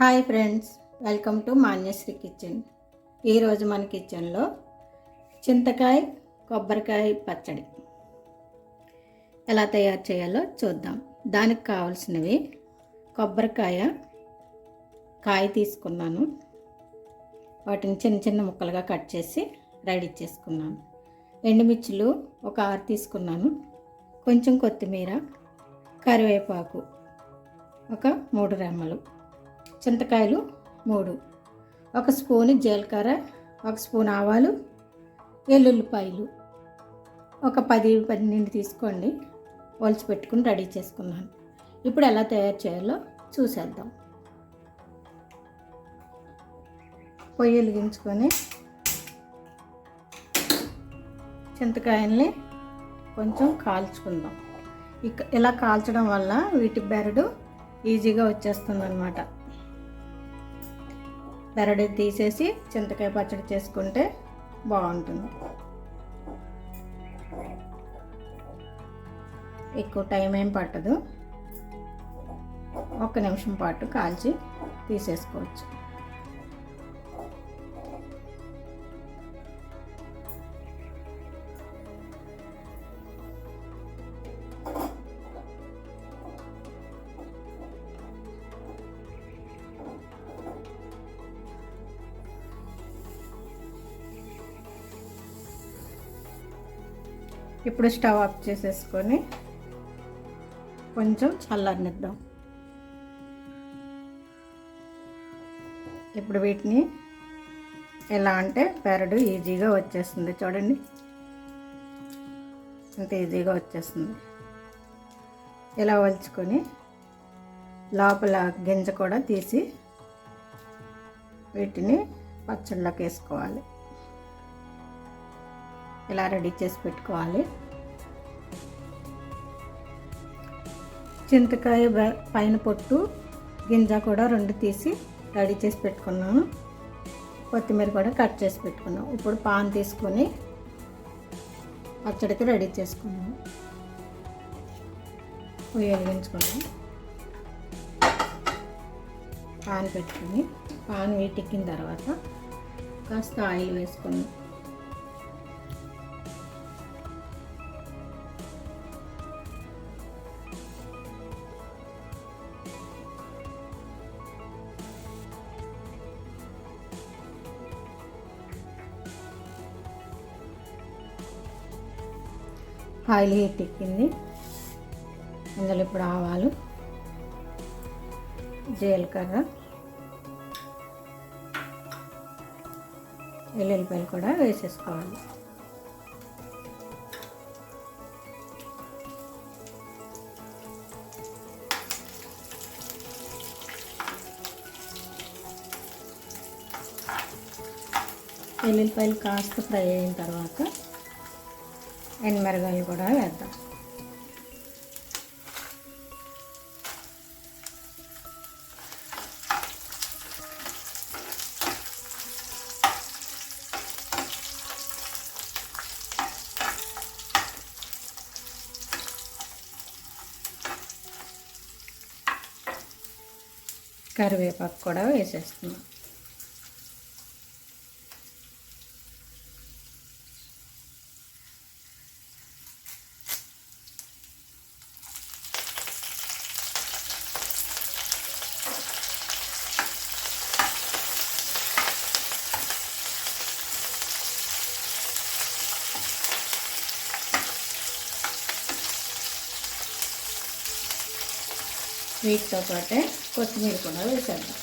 Hi friends, welcome to Manyashri kitchen. ఈరోజు మన కిచెన్లో చింతకాయ కొబ్బరికాయ పచ్చడి ఎలా తయారు చేయాలో చూద్దాం. దానికి కావాల్సినవి కొబ్బరికాయ కాయ తీసుకున్నాను, వాటిని చిన్న చిన్న ముక్కలుగా కట్ చేసి రెడీ చేసుకున్నాను. ఎండుమిర్చులు ఒక 6 తీసుకున్నాను, కొంచెం కొత్తిమీర, కరివేపాకు ఒక 3 రెమ్మలు, చింతకాయలు 3, 1 స్పూను జీలకర్ర, 1 స్పూన్ ఆవాలు, వెల్లుల్లిపాయలు ఒక 10-12 తీసుకోండి. ఒలిచి పెట్టుకుని రెడీ చేసుకున్నాను. ఇప్పుడు ఎలా తయారు చేయాలో చూసేద్దాం. పొయ్యి వెలిగించుకొని చింతకాయల్ని కొంచెం కాల్చుకుందాం. ఇలా కాల్చడం వల్ల వీటి బెరడు ఈజీగా వచ్చేస్తుంది అన్నమాట. బెరడు తీసేసి చింతకాయ పచ్చడి చేసుకుంటే బాగుంటుంది. ఎక్కువ టైం ఏం పట్టదు, 1 నిమిషం పాటు కాల్చి తీసేసుకోవచ్చు. ఇప్పుడు స్టవ్ ఆఫ్ చేసేసుకొని కొంచెం చల్లనిద్దాం. ఇప్పుడు వీటిని ఎలా అంటే బెరడు ఈజీగా వచ్చేస్తుంది. చూడండి, ఇంత ఈజీగా వచ్చేస్తుంది. ఇలా వలుచుకొని లోపల గింజ కూడా తీసి వీటిని పచ్చళ్ళకి వేసుకోవాలి. ఇలా రెడీ చేసి పెట్టుకోవాలి. చింతకాయ పైన పొట్టు గింజ కూడా 2 తీసి రెడీ చేసి పెట్టుకున్నాను. కొత్తిమీర కూడా కట్ చేసి పెట్టుకున్నాను. ఇప్పుడు పాన్ తీసుకొని పచ్చడికి రెడీ చేసుకున్నాను. పొయ్యి వెలిగించుకున్నాను. పాన్ పెట్టుకొని పాన్ వీటెక్కిన తర్వాత కాస్త ఆయిల్ వేసుకున్నాను. ఆయిల్ హీట్ ఎక్కింది. అందులో ఇప్పుడు ఆవాలు, జీలకర్ర, వెల్లుల్లిపాయలు కూడా వేసేసుకోవాలి. వెల్లుల్లిపాయలు కాస్త ఫ్రై అయిన తర్వాత ఎండుమిరగాయలు కూడా వేద్దాం. కరివేపాకు కూడా వేసేస్తున్నాం. వీటితో పాటే కొత్తిమీర కూడా వేసేద్దాం.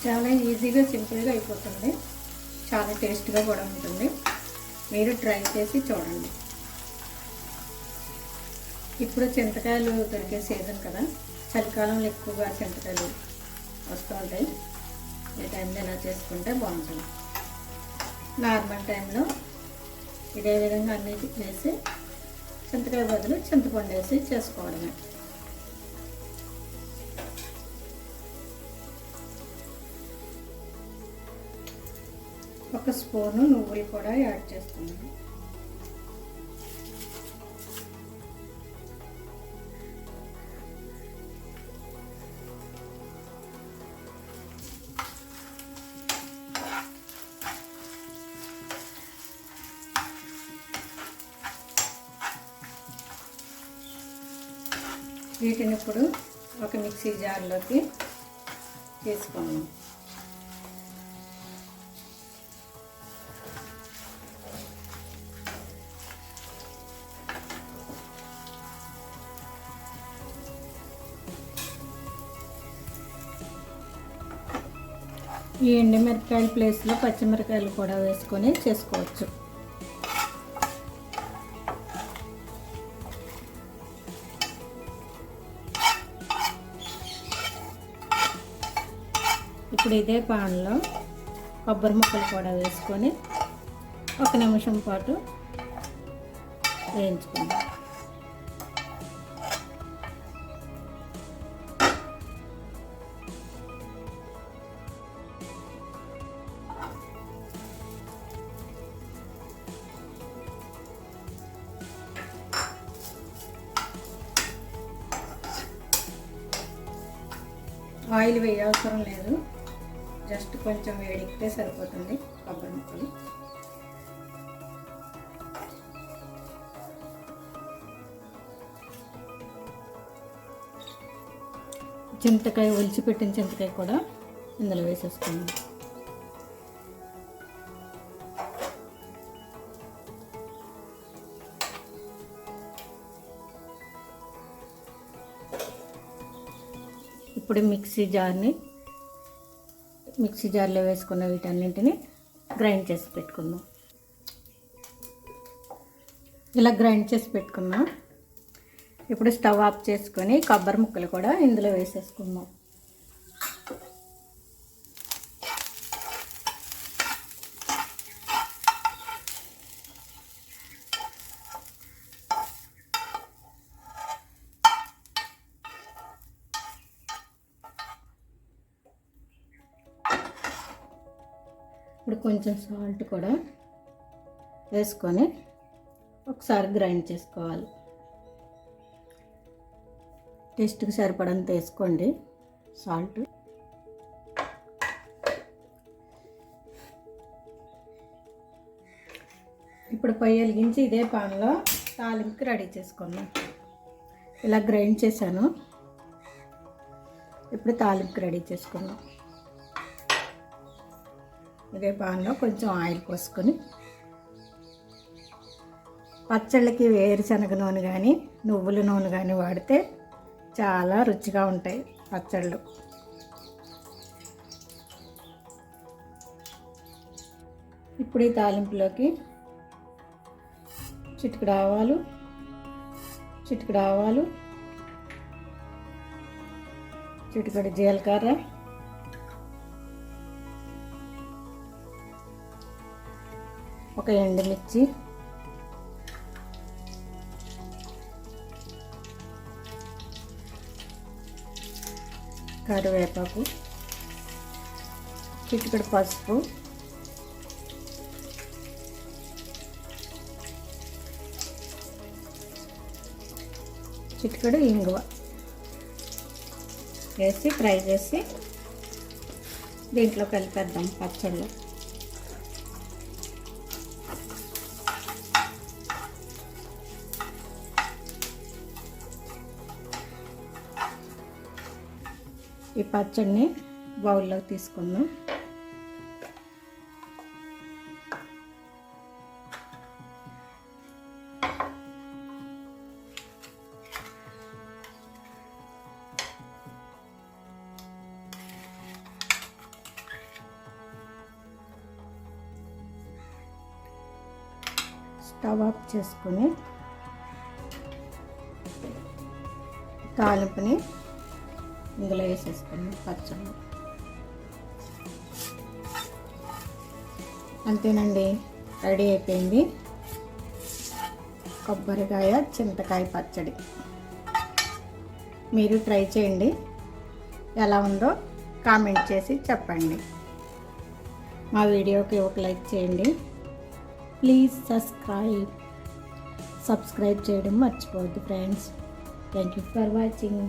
చాలా ఈజీగా సింపుల్గా అయిపోతుంది. చాలా టేస్ట్గా కూడా ఉంటుంది. మీరు ట్రై చేసి చూడండి. ఇప్పుడు చింతకాయలు దొరికే సీజన్ కదా, చలికాలంలో ఎక్కువగా చింతకాయలు వస్తూ ఉంటాయి. ఈ టైంలో ఇలా చేసుకుంటే బాగుంటుంది. నార్మల్ టైంలో ఇదే విధంగా అన్నీ వేసి చింతకాయ బదులు చింతపండు వేసి చేసుకోవడమే. ఒక స్పూను నువ్వులు కూడా యాడ్ చేస్తున్నాను. వీటిని ఇప్పుడు ఒక మిక్సీ జార్లోకి తీసుకున్నాం. ఈ ఎండుమిరపకాయల ప్లేస్లో పచ్చిమిరపకాయలు కూడా వేసుకొని చేసుకోవచ్చు. ఇప్పుడు ఇదే పాన్లో కొబ్బరి ముక్కలు కూడా వేసుకొని 1 నిమిషం పాటు వేయించుకుందాం. ఆయిల్ వేయవసరం లేదు, జస్ట్ కొంచెం వేడికితే సరిపోతుంది కొబ్బరి ముక్కలు. చింతకాయ ఒలిచిపెట్టిన చింతకాయ కూడా ఇందులో వేసేసుకుందాం. ఇప్పుడు మిక్సీ జార్లో వేసుకున్న వీటన్నింటిని గ్రైండ్ చేసి పెట్టుకుందాం. ఇలా గ్రైండ్ చేసి పెట్టుకున్నాం. ఇప్పుడు స్టవ్ ఆఫ్ చేసుకొని కొబ్బరి ముక్కలు కూడా ఇందులో వేసేసుకుందాం. ఇప్పుడు కొంచెం సాల్ట్ కూడా వేసుకొని ఒకసారి గ్రైండ్ చేసుకోవాలి. టేస్ట్కి సరిపడంత వేసుకోండి సాల్ట్. ఇప్పుడు పొయ్యి వెలిగించి ఇదే పాన్లో తాలింపుకి రెడీ చేసుకుందాం. ఇలా గ్రైండ్ చేశాను. ఇప్పుడు తాలింపుకి రెడీ చేసుకుందాం. ఇదే పాన్లో కొంచెం ఆయిల్ పోసుకొని పచ్చళ్ళకి వేరుశనగ నూనె కానీ నువ్వుల నూనె కానీ వాడితే చాలా రుచిగా ఉంటాయి పచ్చళ్ళు. ఇప్పుడు ఈ తాలింపులోకి చిటికెడు ఆవాలు, చిటికెడు జీలకర్ర, ఒక ఎండుమిర్చి, కరివేపాకు, చిటికెడు పసుపు, చిటికెడు ఇంగువ వేసి ఫ్రై చేసి దీంట్లో కలిపేద్దాం పచ్చళ్ళు. ఈ పచ్చడిని బౌల్లోకి తీసుకుందాం. స్టవ్ ఆఫ్ చేసుకొని తాలింపుని ఇందులో వేసేసుకోండి. పచ్చడి అంతేనండి, రెడీ అయిపోయింది కొబ్బరికాయ చింతకాయ పచ్చడి. మీరు ట్రై చేయండి, ఎలా ఉందో కామెంట్ చేసి చెప్పండి. మా వీడియోకి ఒక లైక్ చేయండి. ప్లీజ్ సబ్స్క్రైబ్ చేయడం మర్చిపోవద్దు friends. Thank you for watching.